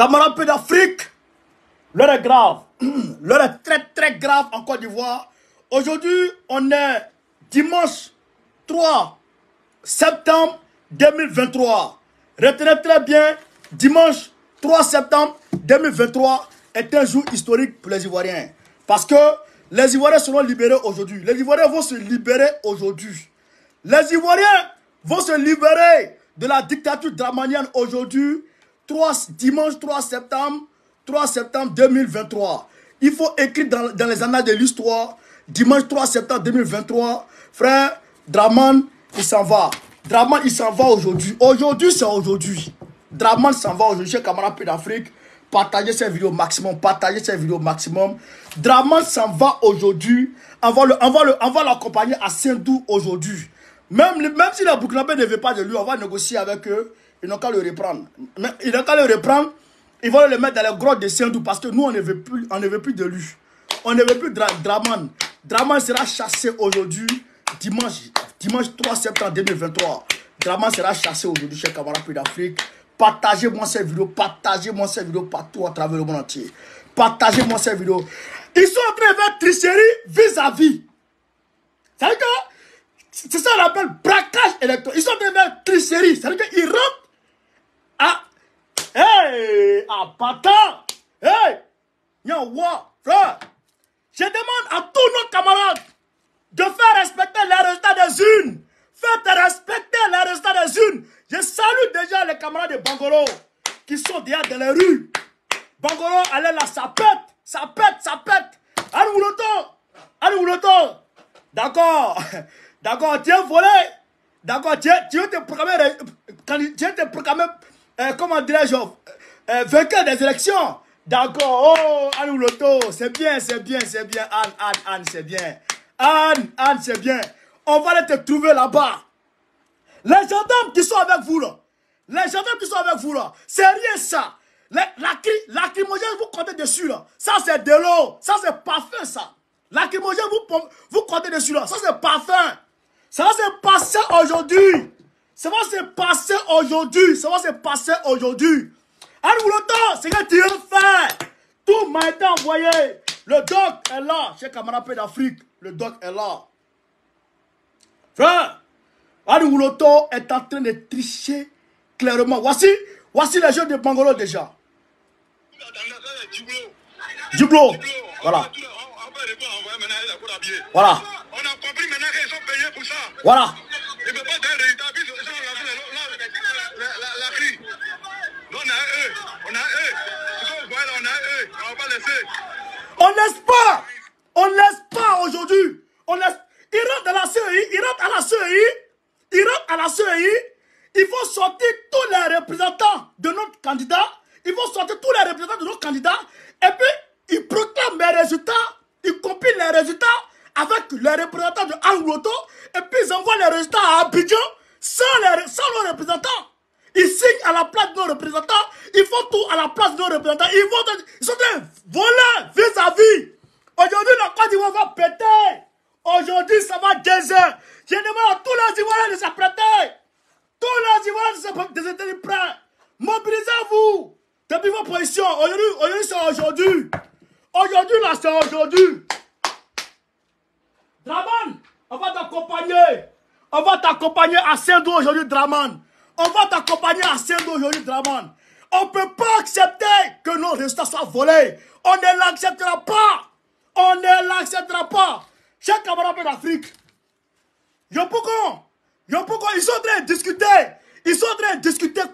Camarades peu d'Afrique, l'heure est grave. L'heure est très très grave en Côte d'Ivoire. Aujourd'hui, on est dimanche 3 septembre 2023. Retenez très bien, dimanche 3 septembre 2023 est un jour historique pour les Ivoiriens. Parce que les Ivoiriens seront libérés aujourd'hui. Les Ivoiriens vont se libérer aujourd'hui. Les Ivoiriens vont se libérer de la dictature dramanienne aujourd'hui, dimanche 3 septembre 2023. Il faut écrire dans les annales de l'histoire, dimanche 3 septembre 2023, frère Draman, il s'en va. Draman, il s'en va aujourd'hui. Aujourd'hui, c'est aujourd'hui. Draman s'en va aujourd'hui, chers camarades peu d'Afrique. Partagez cette vidéo au maximum, partagez cette vidéo au maximum. Draman s'en va aujourd'hui. On va l'accompagner à Saint-Doux aujourd'hui. Même si les Burkinabés ne veulent pas de lui, on va négocier avec eux. Ils n'ont qu'à le reprendre. Ils n'ont qu'à le reprendre. Ils vont le mettre dans les grottes de Saint-Doux parce que nous, on ne veut plus de lui. On ne veut plus de Draman. Draman sera chassé aujourd'hui, dimanche 3 septembre 2023. Draman sera chassé aujourd'hui, chers camarades peu d'Afrique. Partagez-moi cette vidéo partout à travers le monde entier. Partagez-moi cette vidéo. Ils sont en train de faire tricherie vis-à-vis. C'est-à-dire que c'est ça qu'on appelle braquage électoral. Ils sont en train de faire tricherie. C'est-à-dire qu'ils rentrent à... Hey! À Bata! Hey! Nyawa! Frère! Je demande à tous nos camarades de faire respecter les résultats des urnes. Faites respecter les résultats des urnes. Je salue déjà les camarades de Bangoro qui sont déjà dans les rues. Bangoro, allez là, ça pète. Allez, Wouloto. D'accord. D'accord, tu es volé. D'accord, tu veux te proclamer, comment dirais-je, vainqueur des élections. D'accord, oh, Anne Wouloto, c'est bien, Anne, c'est bien. Anne, c'est bien. On va aller te trouver là-bas. Les gendarmes qui sont avec vous là, c'est rien ça. Lacrymogène, vous comptez dessus là. Ça c'est de l'eau, ça c'est parfum ça. Lacrymogène, vous comptez dessus là, ça c'est parfum. Ça va se passer aujourd'hui. Anne Wouloto, c'est que tu veux faire. Tout m'a été envoyé. Le doc est là, chez camarades peu d'Afrique. Le doc est là. Frère, Anne Wouloto est en train de tricher clairement. Voici les jeunes de Bangolo déjà. Dublo. Voilà. Voilà. On a compris maintenant qu'ils sont payés pour ça. Voilà. Ils ne peuvent pas donner le résultat. Ils ont la crise. On a eux. On ne va pas laisser. On laisse pas aujourd'hui. Il rentre dans la CEI. Il rentre à la CEI. Il faut sortir tous les représentants de notre candidat. Et puis, il proclame les résultats. Il compile les résultats avec les représentants de Anne Wouloto. Et puis, ils envoient les résultats à Abidjan sans nos représentants. Ils signent à la place de nos représentants. Ils font tout à la place de nos représentants. Ils sont en train de voler vis-à-vis. Aujourd'hui, la Côte d'Ivoire va péter. Aujourd'hui, ça va geyser. Je demande à tous les Ivoiriens de s'apprêter. Tous les Ivoiriens de s'être prêts. Mobilisez-vous. Depuis vos positions. Aujourd'hui, c'est aujourd'hui. C'est aujourd'hui. Draman, on va t'accompagner. On va t'accompagner à Saint-Doux aujourd'hui, Draman. On ne peut pas accepter que nos résultats soient volés. On ne l'acceptera pas. Chers camarades d'Afrique, Yopougon, ils sont en train de discuter.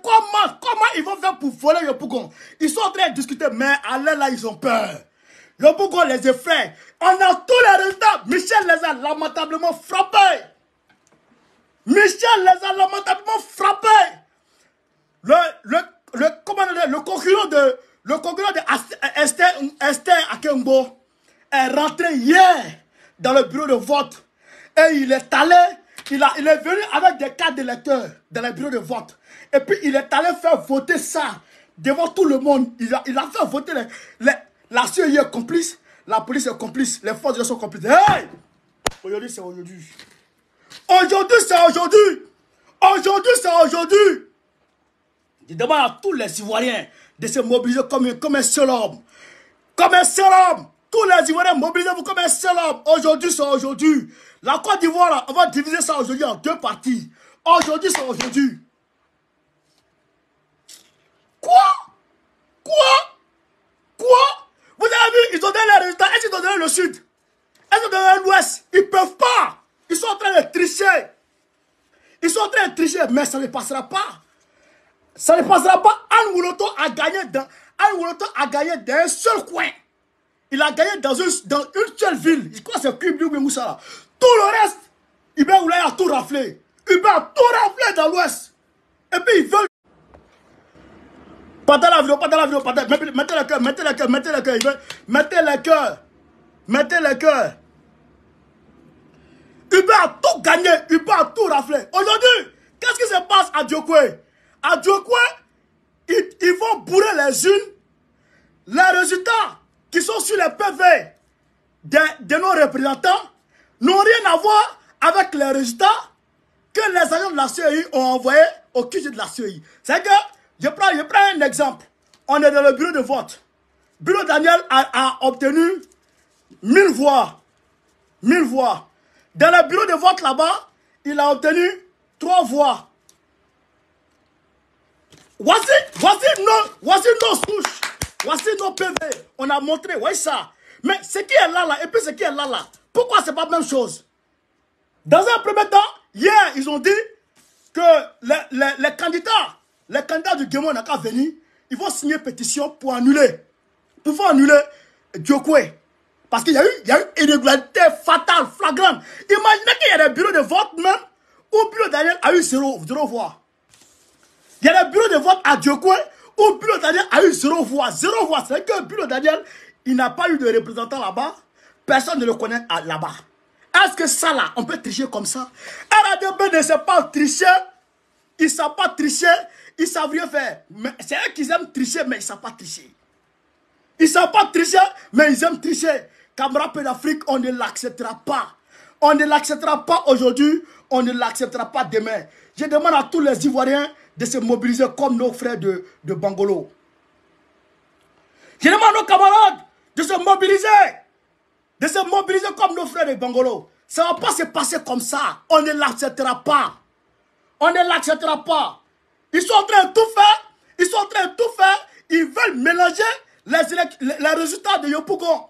Comment ils vont faire pour voler Yopougon. Ils sont en train de discuter, mais à l'air là, ils ont peur. Yopougon les effraie. On a tous les résultats. Michel les a lamentablement frappés. Le concurrent de Esther Akengbo est rentré hier dans le bureau de vote. Et il est venu avec des cartes d'électeurs dans le bureau de vote. Et puis il est allé faire voter ça devant tout le monde. Il a fait voter la CEI est complice, la police est complice, les forces de l'ordre sont complices. Hey! Aujourd'hui, c'est aujourd'hui. Je demande à tous les Ivoiriens de se mobiliser comme un seul homme. Comme un seul homme. Tous les Ivoiriens, mobilisez-vous comme un seul homme. Aujourd'hui, c'est aujourd'hui. La Côte d'Ivoire, on va diviser ça aujourd'hui en 2 parties. Aujourd'hui, c'est aujourd'hui. Quoi? Vous avez vu, ils ont donné les résultats. Est-ce qu'ils ont donné le sud? Est-ce qu'ils ont donné l'ouest? Ils ne peuvent pas. Ils sont en train de tricher. Ils sont en train de tricher, mais ça ne passera pas. Ça ne passera pas. Anne Wouloto a gagné dans un seul coin. Il a gagné dans une seule ville. Je crois que c'est Kubi ou Moussa. Tout le reste, Hubert Oulaya a tout raflé. Hubert a tout raflé dans l'ouest. Et puis ils veulent. Pas dans la vidéo, mettez le cœur. Mettez le cœur. Hubert a tout gagné, Hubert a tout raflé. Aujourd'hui, qu'est-ce qui se passe à Diokwe? À Diokwe, ils vont bourrer les unes. Les résultats qui sont sur les PV de nos représentants n'ont rien à voir avec les résultats que les agents de la CEI ont envoyés au QG de la CEI. C'est que, je prends un exemple. On est dans le bureau de vote. Bureau Daniel a obtenu 1000 voix. 1000 voix. Dans le bureau de vote là-bas, il a obtenu 3 voix. Voici nos souches. Voici nos PV. On a montré, voyez ça. Mais ce qui est là, et puis ce qui est là. Pourquoi c'est pas la même chose? Dans un premier temps, hier, ils ont dit que les candidats du Guémon n'a qu'à venir, ils vont signer pétition pour annuler. Pour faire annuler Diokwe. Parce qu'il y a eu une irrégularité fatale, flagrante. Imaginez qu'il y a des bureaux de vote même où le bureau Daniel a eu 0 voix. Il y a des bureaux de vote à Diokwe où le bureau Daniel a eu 0 voix. 0 voix. C'est que le bureau Daniel, il n'a pas eu de représentant là-bas. Personne ne le connaît là-bas. Est-ce que ça là, on peut tricher comme ça? RADB ne sait pas tricher. Ils ne savent pas tricher. Ils ne savent rien faire. C'est eux qui aiment tricher, mais ils ne savent pas tricher. Ils ne savent pas tricher, mais ils aiment tricher. Camarades d'Afrique, on ne l'acceptera pas. On ne l'acceptera pas aujourd'hui. On ne l'acceptera pas demain. Je demande à tous les Ivoiriens de se mobiliser comme nos frères de Bangolo. Je demande à nos camarades de se mobiliser. De se mobiliser comme nos frères de Bangolo. Ça ne va pas se passer comme ça. On ne l'acceptera pas. On ne l'acceptera pas. Ils sont en train de tout faire. Ils sont en train de tout faire. Ils veulent mélanger les résultats de Yopougon.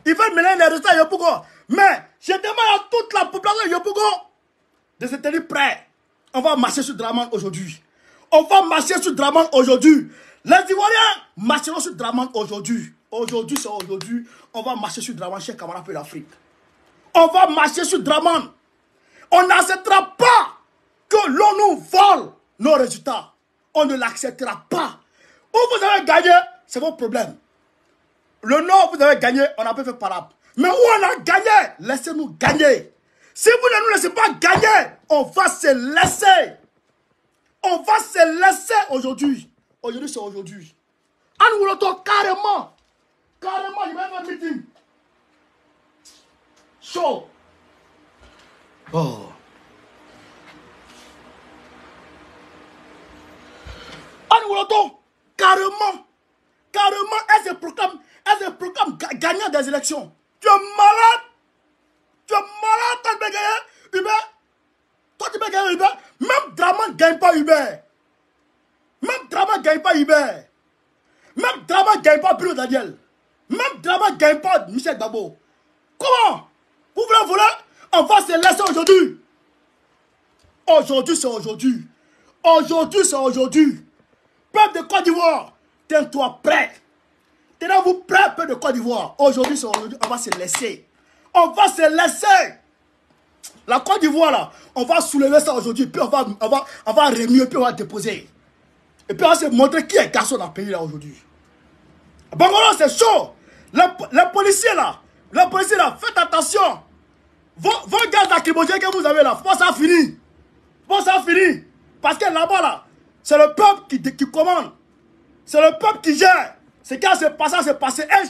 Ils veulent mélanger les résultats de Yopougon. Mais je demande à toute la population de Yopougon de se tenir prêt. On va marcher sur Draman aujourd'hui. On va marcher sur Draman aujourd'hui. Les Ivoiriens marcheront sur Draman aujourd'hui. Aujourd'hui, c'est aujourd'hui. On va marcher sur Draman chez camarades de l'Afrique. On va marcher sur Draman. On n'acceptera pas que l'on nous vole nos résultats. On ne l'acceptera pas. Où vous avez gagné, c'est votre problème. Le Nord, vous avez gagné, on a pas fait parable. Mais où on a gagné, laissez-nous gagner. Si vous ne nous laissez pas gagner, on va se laisser. On va se laisser aujourd'hui. Aujourd'hui, c'est aujourd'hui. Anne Wouloto, carrément. Carrément, il va y avoir un meeting. Chaud. Oh. Anne Wouloto, carrément. Carrément, elle se proclame gagnant des élections. Tu es malade. Tu es malade, toi tu peux gagner Hubert. Toi tu peux gagner Hubert. Même Draman ne gagne pas Hubert. Même Draman ne gagne pas Hubert. Même Draman ne gagne pas Bruno Daniel. Même Draman ne gagne pas Michel Babo. Comment? Vous voulez voler? On va se laisser aujourd'hui. Aujourd'hui, c'est aujourd'hui. Aujourd'hui, c'est aujourd'hui. Peuple de Côte d'Ivoire, tiens-toi prêt. Tenez-vous prêt, peuple de Côte d'Ivoire. Aujourd'hui, c'est aujourd'hui. On va se laisser. On va se laisser. La Côte d'Ivoire, là, on va soulever ça aujourd'hui. Puis on va remuer, puis on va déposer. Et puis on va se montrer qui est garçon dans le pays, là, aujourd'hui. Bangolo, c'est chaud. Les policiers, là, faites attention. Vos gaz lacrymogènes que vous avez là, faut ça finir. Faut ça finir. Parce que là-bas, là, c'est le peuple qui commande. C'est le peuple qui gère. Ce qui s'est passé. Et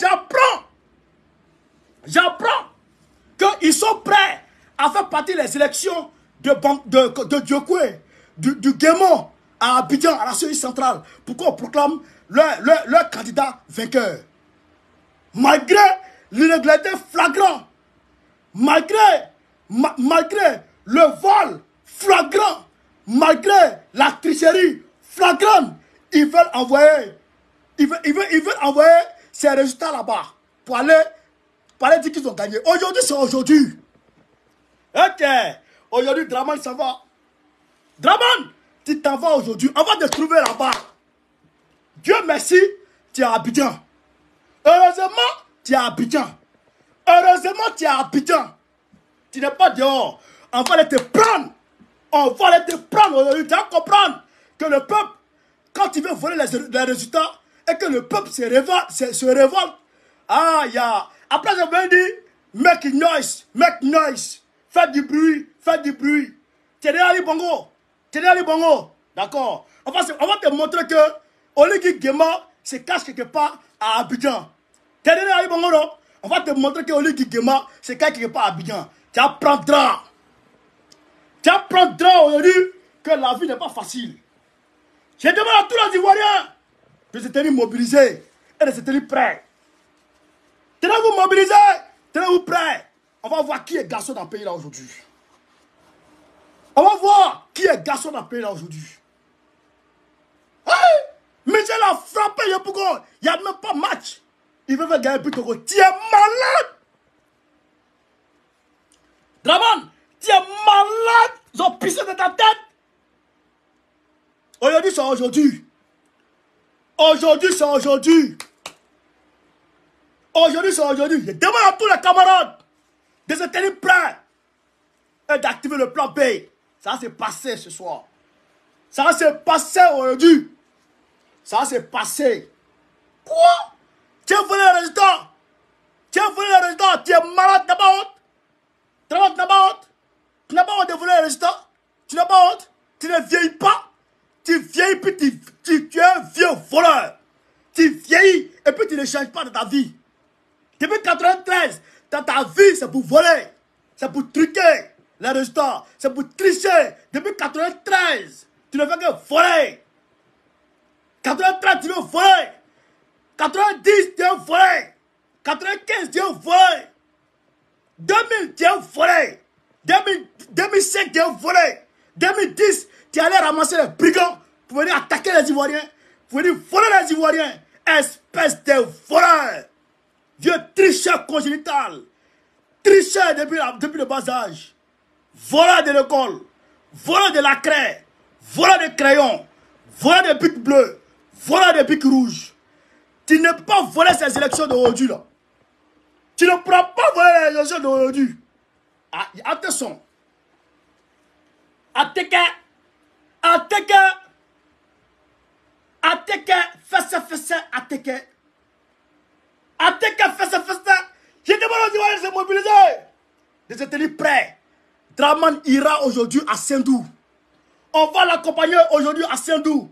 j'apprends qu'ils sont prêts à faire partie des élections de Diokwe, du Guémon, à Abidjan, à la CEI centrale, pour qu'on proclame leur candidat vainqueur. Malgré l'irrégularité flagrant, malgré le vol flagrant, malgré la tricherie flagrante, ils veulent envoyer ces résultats là-bas pour aller dire qu'ils ont gagné. Aujourd'hui, c'est aujourd'hui. Ok. Aujourd'hui, Draman s'en va. Draman, tu t'en vas aujourd'hui. On va te trouver là-bas. Dieu merci, tu es à Abidjan. Heureusement, tu es à Abidjan. Heureusement, tu es à Abidjan. Tu n'es pas dehors. On va aller te prendre. On va aller te prendre aujourd'hui. Tu vas comprendre que le peuple, quand il veut voler les résultats, et que le peuple se révolte. Ah, après, je vais dire, make noise, make noise. Faites du bruit, faites du bruit. Tu es derrière les bongos. Tu es derrière les bongos. D'accord. On va te montrer que Oligui Nguema se cache quelque part à Abidjan. Tu es derrière les bongos, non? On va te montrer que Oligui Nguema se cache quelque part à Abidjan. Tu apprendras. Tu apprendras aujourd'hui que la vie n'est pas facile. Je demande à tous les Ivoiriens de se tenir mobilisés et de se tenir prêts. Tenez-vous mobilisés, tenez-vous prêts. On va voir qui est garçon dans le pays là aujourd'hui. On va voir qui est garçon dans le pays là aujourd'hui. Hey! Michel a frappé Yopougon. Il n'y a même pas match. Il veut faire gagner Togo. Tu es malade. Draman, tu es malade. Ils ont pissé de ta tête. Aujourd'hui, c'est aujourd'hui. Aujourd'hui, c'est aujourd'hui. Aujourd'hui, c'est aujourd'hui. Je demande à tous les camarades de se tenir prêts et d'activer le plan B. Ça va se passer ce soir. Ça va se passer aujourd'hui. Ça va se passer. Quoi? Tu as volé les résultats. Tu as volé les résultats. Tu es malade, tu n'as pas honte. Tu n'as pas honte. Tu n'as pas honte de voler les résultats. Tu n'as pas honte. Tu ne vieillis pas. Tu vieillis, puis tu es un vieux voleur. Tu vieillis et puis tu ne changes pas de ta vie. Depuis 1993, ta vie c'est pour voler. C'est pour truquer les résultats. C'est pour tricher. Depuis 1993, tu ne fais que voler. 93, tu veux voler. 90, tu veux voler. 95, tu veux voler. 2000, tu veux voler. 2005, tu veux voler. 2010, tu allais ramasser les brigands pour venir attaquer les Ivoiriens, pour venir voler les Ivoiriens. Espèce de voleur. Vieux tricheur congénital. Tricheur depuis le bas âge. Voleur de l'école. Voleur de la craie. Voleur de crayon. Voleur de pic bleu. Voleur de pic rouge. Tu ne peux pas voler ces élections d'aujourd'hui là. Tu ne pourras pas voler les élections d'aujourd'hui. Attention. Ateke, fesse, ateke. Je demande aux Ivoiriens de se mobiliser, de se tenir prêts. Draman ira aujourd'hui à Sendou. On va l'accompagner aujourd'hui à Sendou.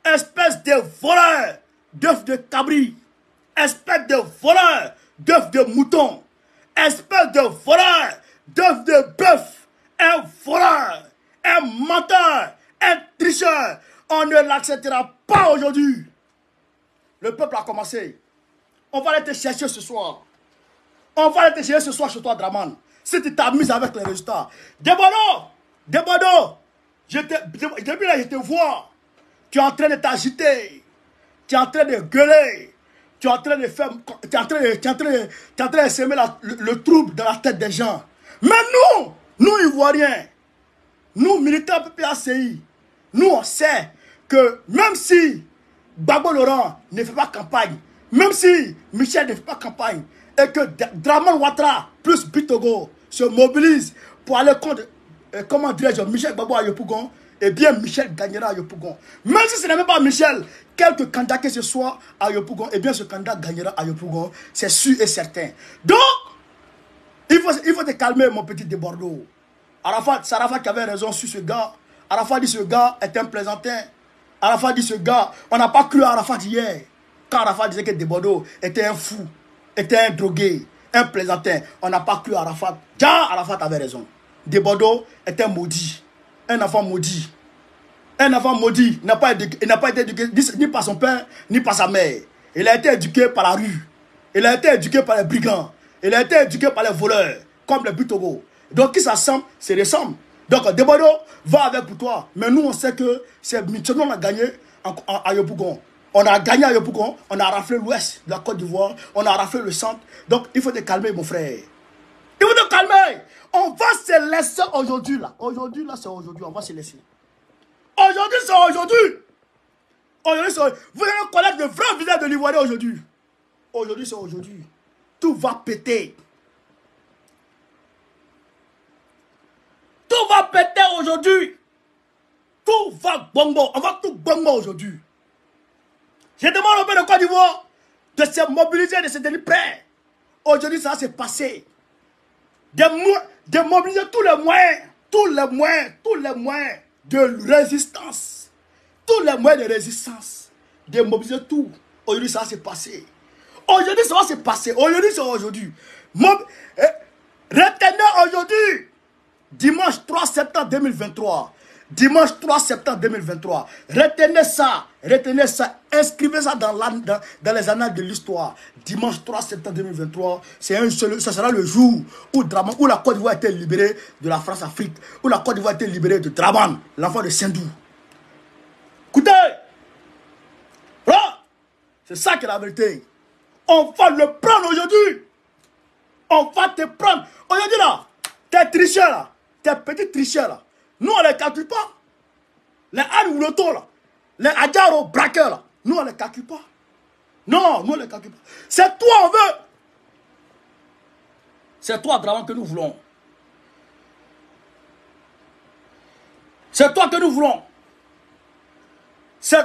Espèce de voleur d'œufs de cabri. Espèce de voleur d'œufs de mouton. Espèce de voleur d'œufs de bœuf. Un voleur, un menteur, un tricheur. On ne l'acceptera pas aujourd'hui. Le peuple a commencé. On va aller te chercher ce soir. On va aller te chercher ce soir chez toi, Draman. Si tu t'amuses avec les résultats. Debodo, depuis là, je te vois. Tu es en train de t'agiter. Tu es en train de gueuler. Tu es en train de faire. Tu es en train de semer le trouble dans la tête des gens. Mais nous Ivoiriens, nous militants PPACI, nous on sait que même si Gbagbo Laurent ne fait pas campagne, même si Michel ne fait pas campagne, et que Draman Ouattara plus Bitogo se mobilisent pour aller contre, comment dirais-je, Michel Gbagbo à Yopougon, eh bien Michel gagnera à Yopougon. Même si ce n'est même pas Michel, quelque candidat que ce soit à Yopougon, eh bien ce candidat gagnera à Yopougon, c'est sûr et certain. Donc, il faut te calmer, mon petit de Bordeaux. C'est Arafat qui avait raison sur ce gars. Arafat dit ce gars est un plaisantin. Arafat dit ce gars, on n'a pas cru à Arafat hier. Quand Arafat disait que de Bordeaux était un fou, était un drogué, un plaisantin, on n'a pas cru à Arafat. Déjà, Arafat avait raison. De Bordeaux est un maudit, un enfant maudit. Un enfant maudit n'a pas été éduqué ni par son père, ni par sa mère. Il a été éduqué par la rue. Il a été éduqué par les brigands. Il a été éduqué par les voleurs, comme les Butogo. Donc, qui s'assemble, c'est les sommes. Donc, Debodo va avec pour toi. Mais nous, on sait que c'est Mitchell, on a gagné à Yopougon. On a gagné à Yopougon. On a raflé l'ouest de la Côte d'Ivoire. On a raflé le centre. Donc, il faut te calmer, mon frère. Il faut te calmer. On va se laisser aujourd'hui, là. Aujourd'hui, là, c'est aujourd'hui. On va se laisser. Aujourd'hui, c'est aujourd'hui. Aujourd'hui, c'est aujourd'hui. Vous allez connaître le vrai visage de l'Ivoirien aujourd'hui. Aujourd'hui, c'est aujourd'hui. Tout va péter. Tout va péter aujourd'hui. Tout va bongo. On va tout bongo aujourd'hui. Je demande au peuple de Côte d'Ivoire de se mobiliser, de se tenir prêt. Aujourd'hui, ça va se passer. De mobiliser tous les moyens de résistance. Tous les moyens de résistance. De mobiliser tout. Aujourd'hui, ça va se passer. Aujourd'hui, ça va se passer. Aujourd'hui, c'est aujourd'hui. Retenez aujourd'hui, dimanche 3 septembre 2023. Dimanche 3 septembre 2023. Retenez ça. Retenez ça. Inscrivez ça dans les annales de l'histoire. Dimanche 3 septembre 2023. Ce sera le jour où la Côte d'Ivoire a été libérée de la France-Afrique. Où la Côte d'Ivoire a été libérée de Draman, l'enfant de Sendou. Écoutez. Voilà. C'est ça qui est la vérité. On va le prendre aujourd'hui. On va te prendre. Aujourd'hui là, tes tricheurs là, tes petits tricheurs là, nous on les calcule pas. Les Anne Wouloto là, les Adjaro braqueurs là, nous on les calcule pas. Non, nous on les calcule pas. C'est toi on veut. C'est toi Draman que nous voulons. C'est toi que nous voulons. Si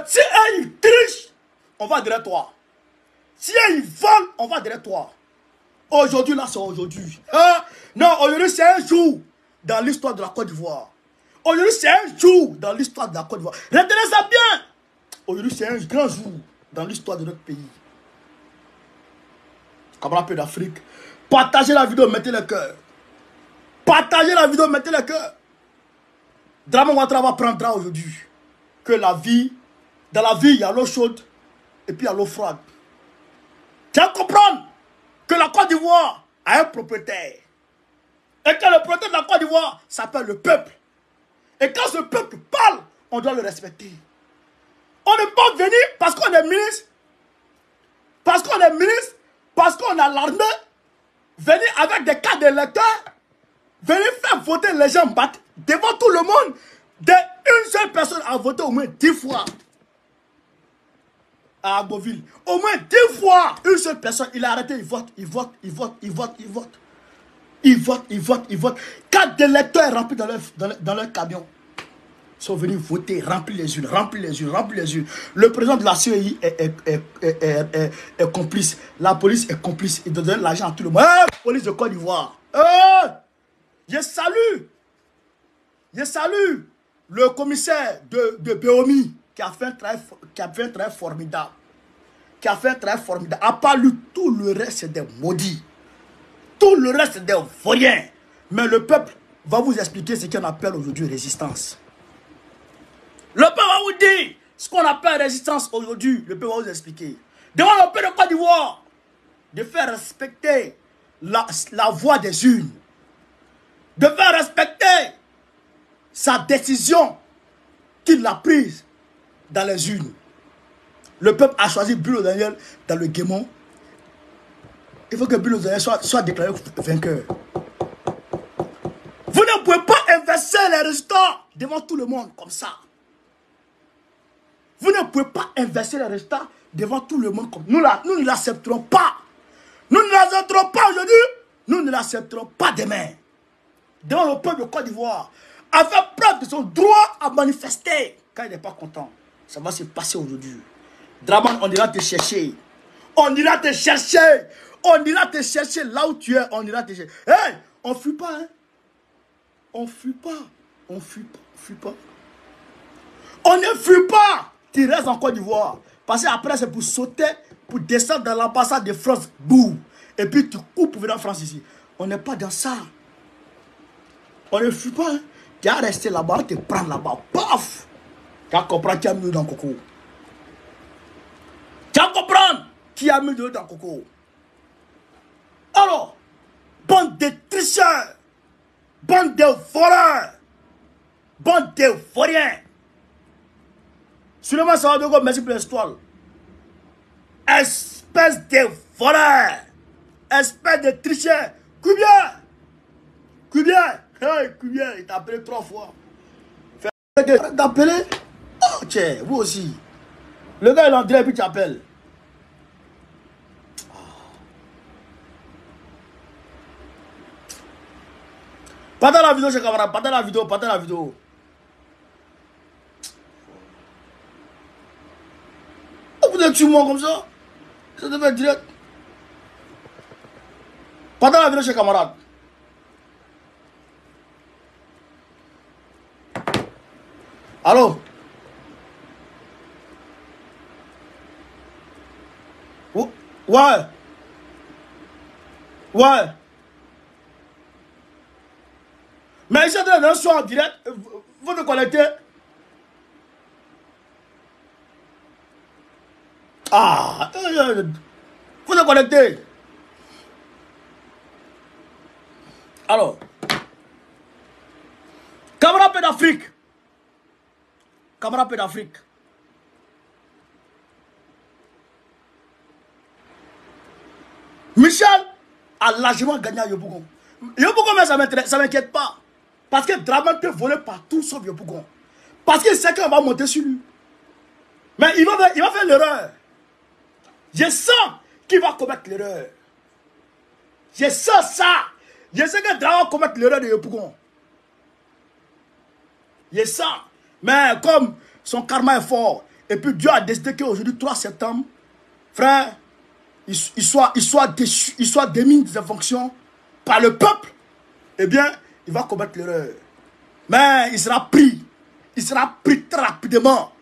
ils trichent, on va derrière toi. Si ils volent, on va derrière toi. Aujourd'hui, là, c'est aujourd'hui. Non, aujourd'hui, c'est un jour dans l'histoire de la Côte d'Ivoire. Aujourd'hui, c'est un jour dans l'histoire de la Côte d'Ivoire. Retenez ça bien. Aujourd'hui, c'est un grand jour dans l'histoire de notre pays. Camarades d'Afrique, partagez la vidéo, mettez le cœur. Partagez la vidéo, mettez le cœur. Draman Ouattara va prendre aujourd'hui que la vie, dans la vie, il y a l'eau chaude et puis il y a l'eau froide. Tu vas comprendre que la Côte d'Ivoire a un propriétaire. Et que le propriétaire de la Côte d'Ivoire s'appelle le peuple. Et quand ce peuple parle, on doit le respecter. On ne peut pas venir parce qu'on est ministre, parce qu'on est ministre, parce qu'on a l'armée, venir avec des cartes d'électeurs, venir faire voter les gens devant tout le monde. Une seule personne a voté au moins 10 fois. À Agboville. Au moins 10 fois, une seule personne, il a arrêté, il vote, il vote, il vote, il vote, il vote. Il vote, il vote, il vote. 4 électeurs remplis dans leur camion. Ils sont venus voter, remplir les urnes, remplir les urnes, remplir les urnes. Le président de la CEI est complice. La police est complice. Il donne l'argent à tout le monde. Police de Côte d'Ivoire. Je salue le commissaire de Béomi qui a fait un travail formidable. Qui a fait un travail formidable. À part lui, tout le reste, c'est des maudits. Tout le reste, c'est des vauriens. Mais le peuple va vous expliquer ce qu'on appelle aujourd'hui résistance. Le peuple va vous dire ce qu'on appelle résistance aujourd'hui. Le peuple va vous expliquer. Demande au peuple de Côte d'Ivoire de faire respecter la voix des urnes. De faire respecter sa décision qu'il a prise dans les urnes. Le peuple a choisi Bulo Daniel dans le Guémon. Il faut que Bulo Daniel soit déclaré vainqueur. Vous ne pouvez pas inverser les résultats devant tout le monde comme ça. Vous ne pouvez pas inverser les résultats devant tout le monde comme ça. Nous ne l'accepterons pas. Nous ne l'accepterons pas aujourd'hui. Nous ne l'accepterons pas demain. Devant le peuple de Côte d'Ivoire. A fait preuve de son droit à manifester. Quand il n'est pas content, ça va se passer aujourd'hui. Draman, on ira te chercher. On ira te chercher. On ira te chercher là où tu es. On ira te chercher. Hey, on ne fuit pas. Hein? On ne fuit pas. On ne fuit pas. On fuit pas. On ne fuit pas. Tu restes en Côte d'Ivoire. Parce qu'après, c'est pour sauter, pour descendre dans l'ambassade de France. Boum. Et puis tu coupes pour venir en France ici. On n'est pas dans ça. On ne fuit pas. Hein? Tu as resté là-bas, on te prend là-bas. Paf! Tu vas comprendre qui a mis de l'eau dans le coco. Tu vas comprendre qui a mis de l'eau dans le coco. Alors, bande de tricheurs, bande de voleurs, bande de vauriens. Suleiman Sawadogo, merci pour l'histoire. Espèce de voleurs, espèce de tricheurs. Coubien? Hey, Coubien, il t'a appelé 3 fois. Arrête d'appeler. Oh, tiens, vous aussi. Le gars, il est en direct, puis tu appelles. Partez la vidéo, chers camarades. Partez la vidéo. Oh, vous êtes tué-moi comme ça. Ça devait être direct. Partez la vidéo, chers camarades. Allô? Ouais. Mais ici, dans un soir en direct, vous te connectez. Ah, vous te connectez. Alors, camarade d'Afrique. Michel a largement gagné à Yopougon. Yopougon, mais ça ne m'inquiète pas. Parce que Draman peut voler partout sauf Yopougon. Parce qu'il sait qu'on va monter sur lui. Mais il va faire l'erreur. Je sens qu'il va commettre l'erreur. Je sens ça. Je sais que Draman va commettre l'erreur de Yopougon. Je sens. Mais comme son karma est fort, et puis Dieu a décidé qu'aujourd'hui, 3 septembre, frère, il soit démis de ses fonctions par le peuple, eh bien, il va commettre l'erreur. Mais il sera pris. Il sera pris très rapidement.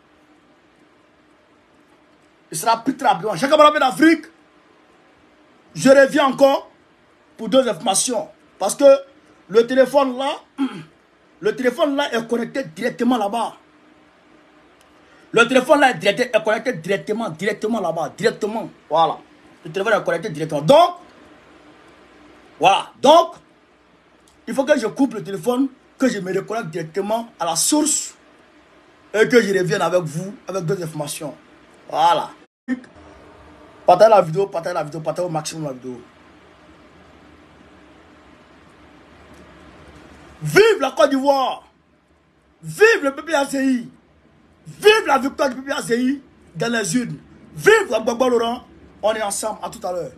Chaque camarade d'Afrique, je reviens encore pour 2 informations. Parce que le téléphone là est connecté directement là-bas. Le téléphone là est connecté directement là-bas. Directement. Voilà. Le téléphone est connecté directement. Donc, voilà. Donc, il faut que je coupe le téléphone, que je me reconnecte directement à la source et que je revienne avec vous, avec 2 informations. Voilà. Partagez la vidéo, partagez au maximum la vidéo. Vive la Côte d'Ivoire! Vive le PPACI! Vive la victoire du PPACI dans les urnes! Vive la Gbagbo Laurent! On est ensemble, à tout à l'heure.